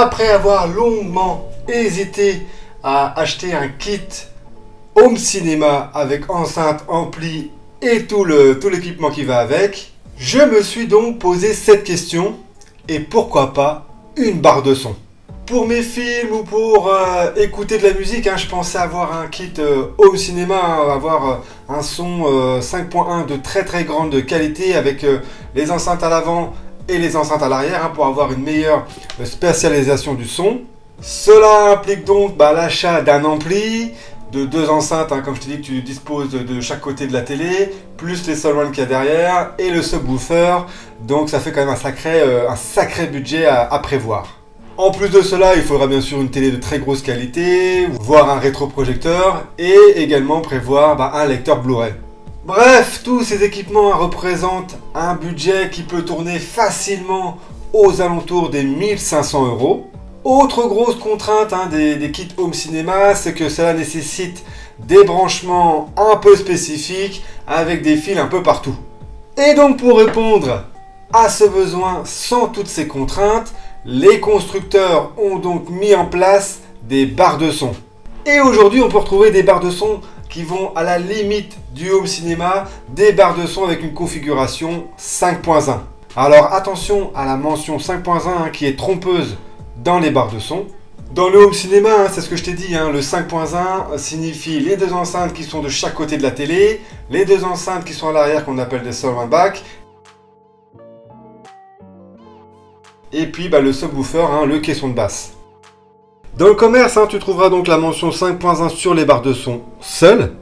Après avoir longuement hésité à acheter un kit home cinéma avec enceinte, ampli et tout l'équipement qui va avec, je me suis donc posé cette question, et pourquoi pas une barre de son. Pour mes films ou pour écouter de la musique, je pensais avoir un kit home cinéma, avoir un son 5.1 de très grande qualité avec les enceintes à l'avant et les enceintes à l'arrière pour avoir une meilleure spatialisation du son. Cela implique donc l'achat d'un ampli, de 2 enceintes, comme je t'ai dit, que tu disposes de chaque côté de la télé, plus les surrounds qu'il y a derrière et le subwoofer. Donc ça fait quand même un sacré budget à prévoir. En plus de cela, il faudra bien sûr une télé de très grosse qualité, voire un rétroprojecteur, et également prévoir un lecteur Blu-ray. Bref, tous ces équipements représentent un budget qui peut tourner facilement aux alentours des 1500 €. Autre grosse contrainte des kits home cinéma, c'est que cela nécessite des branchements un peu spécifiques avec des fils un peu partout. Et donc pour répondre à ce besoin sans toutes ces contraintes, les constructeurs ont donc mis en place des barres de son. Et aujourd'hui, on peut retrouver des barres de son qui vont à la limite du home cinéma, des barres de son avec une configuration 5.1. Alors attention à la mention 5.1 qui est trompeuse dans les barres de son. Dans le home cinéma, c'est ce que je t'ai dit, le 5.1 signifie les 2 enceintes qui sont de chaque côté de la télé, les 2 enceintes qui sont à l'arrière qu'on appelle des surround back, et puis le subwoofer, le caisson de basse. Dans le commerce, tu trouveras donc la mention 5.1 sur les barres de son seules.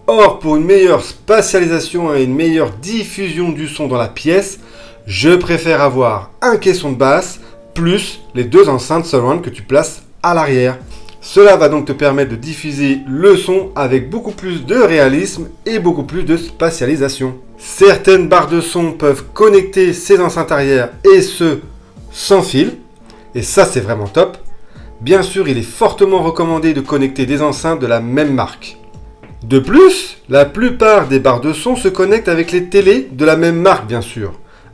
Or, pour une meilleure spatialisation et une meilleure diffusion du son dans la pièce, je préfère avoir un caisson de basse plus les 2 enceintes surround que tu places à l'arrière. Cela va donc te permettre de diffuser le son avec beaucoup plus de réalisme et beaucoup plus de spatialisation. Certaines barres de son peuvent connecter ces enceintes arrière et ce sans fil, et ça c'est vraiment top. Bien sûr, il est fortement recommandé de connecter des enceintes de la même marque. De plus, la plupart des barres de son se connectent avec les télés de la même marque bien sûr.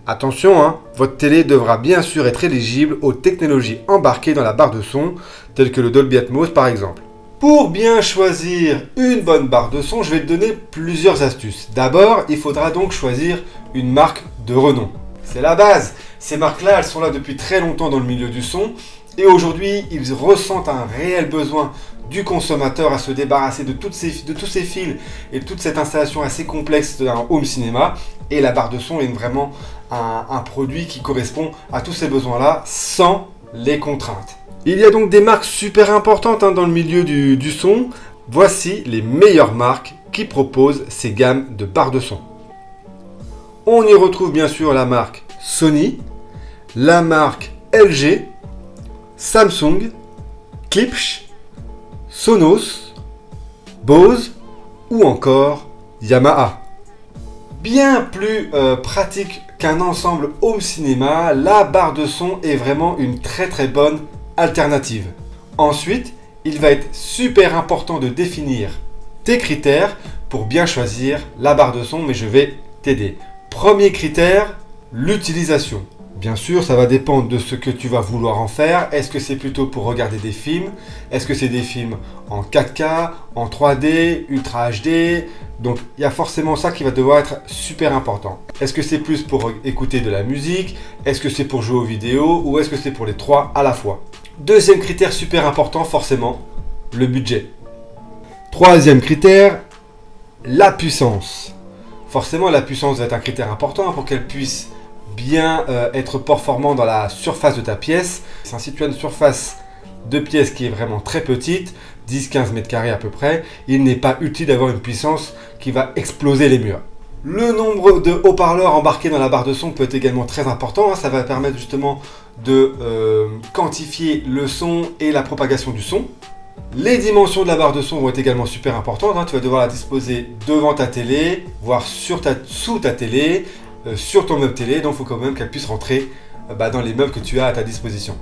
Attention, votre télé devra bien sûr être éligible aux technologies embarquées dans la barre de son, telles que le Dolby Atmos par exemple. Pour bien choisir une bonne barre de son, je vais te donner plusieurs astuces. D'abord, il faudra donc choisir une marque de renom. C'est la base. Ces marques-là, elles sont là depuis très longtemps dans le milieu du son, et aujourd'hui, ils ressentent un réel besoin du consommateur à se débarrasser de tous ces fils et de toute cette installation assez complexe d'un home cinéma, et la barre de son est vraiment un produit qui correspond à tous ces besoins-là sans les contraintes. Il y a donc des marques super importantes dans le milieu du son. Voici les meilleures marques qui proposent ces gammes de barres de son. On y retrouve bien sûr la marque Sony, la marque LG, Samsung, Klipsch, Sonos, Bose ou encore Yamaha. Bien plus pratique qu'un ensemble home cinéma, la barre de son est vraiment une très bonne alternative. Ensuite, il va être super important de définir tes critères pour bien choisir la barre de son, mais je vais t'aider. Premier critère, l'utilisation. Bien sûr, ça va dépendre de ce que tu vas vouloir en faire. Est-ce que c'est plutôt pour regarder des films? Est-ce que c'est des films en 4K, en 3D, Ultra HD? Donc, il y a forcément ça qui va devoir être super important. Est-ce que c'est plus pour écouter de la musique? Est-ce que c'est pour jouer aux vidéos? Ou est-ce que c'est pour les trois à la fois? Deuxième critère super important, forcément, le budget. Troisième critère, la puissance. Forcément, la puissance va être un critère important pour qu'elle puisse bien être performant dans la surface de ta pièce. Si tu as une surface de pièce qui est vraiment très petite, 10-15 mètres carrés à peu près, il n'est pas utile d'avoir une puissance qui va exploser les murs. Le nombre de haut-parleurs embarqués dans la barre de son peut être également très important. Ça va permettre justement de quantifier le son et la propagation du son. Les dimensions de la barre de son vont être également super importantes. Tu vas devoir la disposer devant ta télé, voire sous ta télé, sur ton meuble télé. Donc il faut quand même qu'elle puisse rentrer dans les meubles que tu as à ta disposition.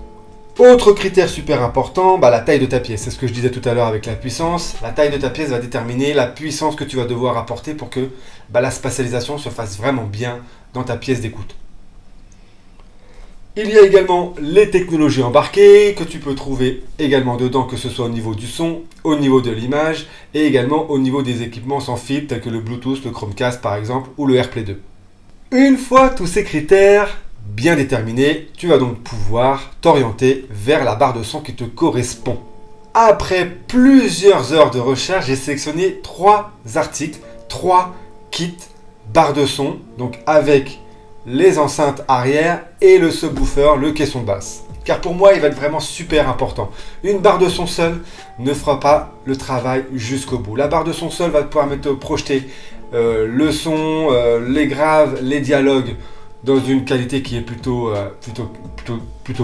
Autre critère super important, la taille de ta pièce. C'est ce que je disais tout à l'heure avec la puissance. La taille de ta pièce va déterminer la puissance que tu vas devoir apporter pour que la spatialisation se fasse vraiment bien dans ta pièce d'écoute. Il y a également les technologies embarquées que tu peux trouver également dedans, que ce soit au niveau du son, au niveau de l'image et également au niveau des équipements sans fil tels que le Bluetooth, le Chromecast par exemple ou le AirPlay 2. Une fois tous ces critères bien déterminés, tu vas donc pouvoir t'orienter vers la barre de son qui te correspond. Après plusieurs heures de recherche, j'ai sélectionné 3 articles, 3 kits barre de son, donc avec les enceintes arrière et le subwoofer, le caisson de basse. Car pour moi, il va être vraiment super important. Une barre de son seule ne fera pas le travail jusqu'au bout. La barre de son seule va te permettre de projeter le son, les graves, les dialogues dans une qualité qui est plutôt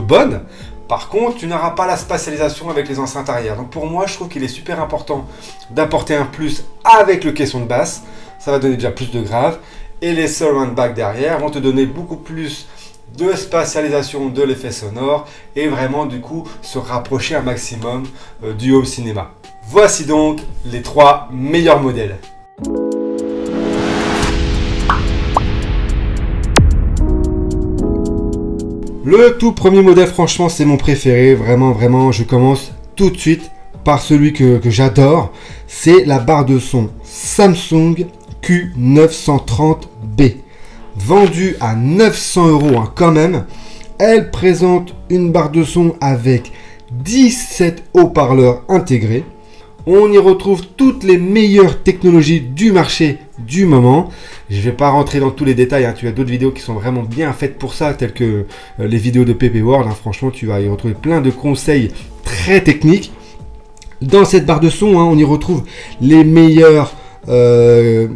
bonne. Par contre, tu n'auras pas la spatialisation avec les enceintes arrière. Donc pour moi, je trouve qu'il est super important d'apporter un plus avec le caisson de basse. Ça va donner déjà plus de graves. Et les surround back derrière vont te donner beaucoup plus de spatialisation de l'effet sonore et vraiment du coup se rapprocher un maximum du home cinéma. Voici donc les 3 meilleurs modèles. Le tout premier modèle, franchement, c'est mon préféré. Vraiment, je commence tout de suite par celui que j'adore. C'est la barre de son Samsung Q930B. Vendue à 900 € hein, quand même. Elle présente une barre de son avec 17 haut-parleurs intégrés. On y retrouve toutes les meilleures technologies du marché du moment. Je ne vais pas rentrer dans tous les détails, hein. Tu as d'autres vidéos qui sont vraiment bien faites pour ça, telles que les vidéos de PP World. Hein. Franchement, tu vas y retrouver plein de conseils très techniques. Dans cette barre de son, hein, on y retrouve les meilleures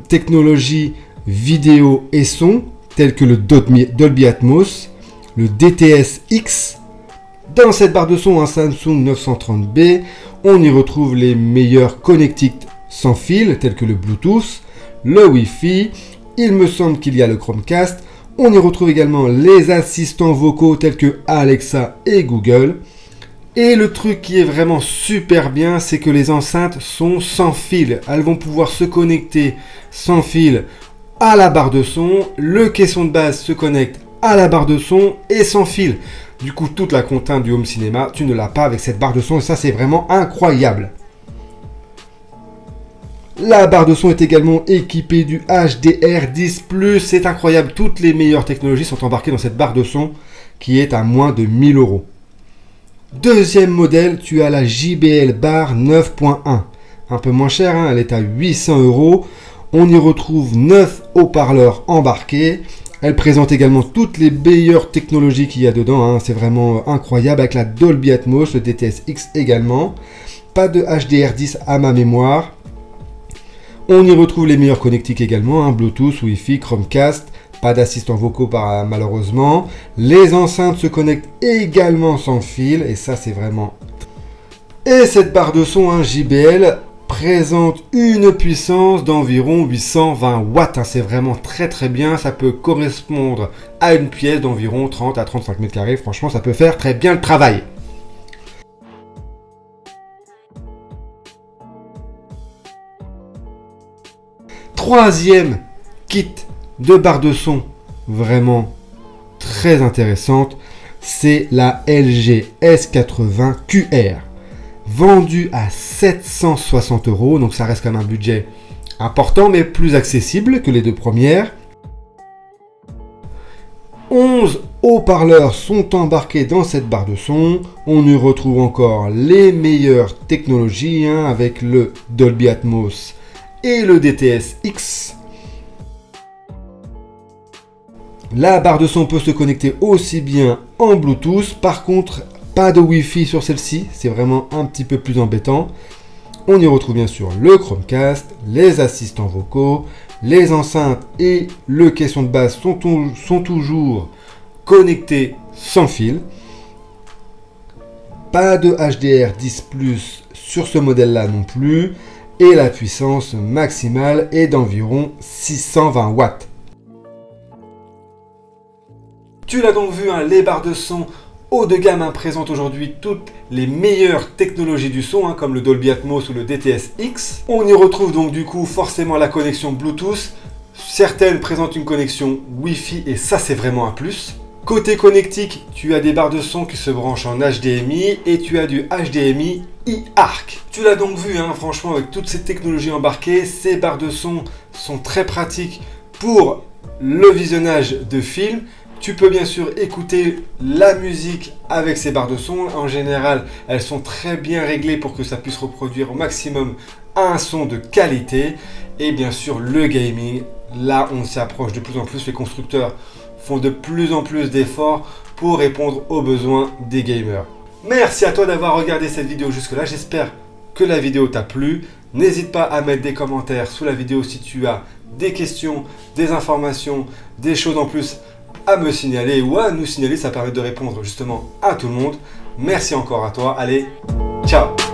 technologies vidéo et son, telles que le Dolby Atmos, le DTS-X. Dans cette barre de son, un Samsung 930B, on y retrouve les meilleurs connectiques sans fil, tels que le Bluetooth, le Wi-Fi. Il me semble qu'il y a le Chromecast. On y retrouve également les assistants vocaux tels que Alexa et Google. Et le truc qui est vraiment super bien, c'est que les enceintes sont sans fil. Elles vont pouvoir se connecter sans fil à la barre de son. Le caisson de base se connecte à la barre de son et sans fil. Du coup, toute la contrainte du home cinéma, tu ne l'as pas avec cette barre de son et ça, c'est vraiment incroyable. La barre de son est également équipée du HDR10+. C'est incroyable, toutes les meilleures technologies sont embarquées dans cette barre de son qui est à moins de 1000 €. Deuxième modèle, tu as la JBL Bar 9.1. Un peu moins cher, hein, elle est à 800 €. On y retrouve 9 haut-parleurs embarqués. Elle présente également toutes les meilleures technologies qu'il y a dedans. Hein. C'est vraiment incroyable avec la Dolby Atmos, le DTS-X également. Pas de HDR10 à ma mémoire. On y retrouve les meilleurs connectiques également. Hein. Bluetooth, Wi-Fi, Chromecast. Pas d'assistants vocaux malheureusement. Les enceintes se connectent également sans fil. Et ça, c'est vraiment... Et cette barre de son, hein, JBL, présente une puissance d'environ 820 watts. Hein. C'est vraiment très bien. Ça peut correspondre à une pièce d'environ 30 à 35 mètres carrés. Franchement, ça peut faire très bien le travail. Troisième kit de barre de son vraiment très intéressante, c'est la LG S80 QR. Vendue à 760 €, donc ça reste quand même un budget important mais plus accessible que les deux premières. 11 haut-parleurs sont embarqués dans cette barre de son. On y retrouve encore les meilleures technologies hein, avec le Dolby Atmos et le DTS-X. La barre de son peut se connecter aussi bien en Bluetooth. Par contre, pas de Wi-Fi sur celle-ci. C'est vraiment un petit peu plus embêtant. On y retrouve bien sûr le Chromecast, les assistants vocaux, les enceintes et le caisson de base sont toujours connectés sans fil. Pas de HDR10+ sur ce modèle-là non plus. Et la puissance maximale est d'environ 620 watts. Tu l'as donc vu, hein, les barres de son haut de gamme hein, présentent aujourd'hui toutes les meilleures technologies du son, hein, comme le Dolby Atmos ou le DTS-X. On y retrouve donc du coup forcément la connexion Bluetooth. Certaines présentent une connexion Wi-Fi et ça c'est vraiment un plus. Côté connectique, tu as des barres de son qui se branchent en HDMI et tu as du HDMI eARC. Tu l'as donc vu, hein, franchement, avec toutes ces technologies embarquées, ces barres de son sont très pratiques pour le visionnage de films. Tu peux bien sûr écouter la musique avec ces barres de son. En général, elles sont très bien réglées pour que ça puisse reproduire au maximum un son de qualité. Et bien sûr, le gaming, là on s'y approche de plus en plus. Les constructeurs font de plus en plus d'efforts pour répondre aux besoins des gamers. Merci à toi d'avoir regardé cette vidéo jusque-là. J'espère que la vidéo t'a plu. N'hésite pas à mettre des commentaires sous la vidéo si tu as des questions, des informations, des choses en plus à me signaler ou à nous signaler. Ça permet de répondre justement à tout le monde. Merci encore à toi. Allez, ciao!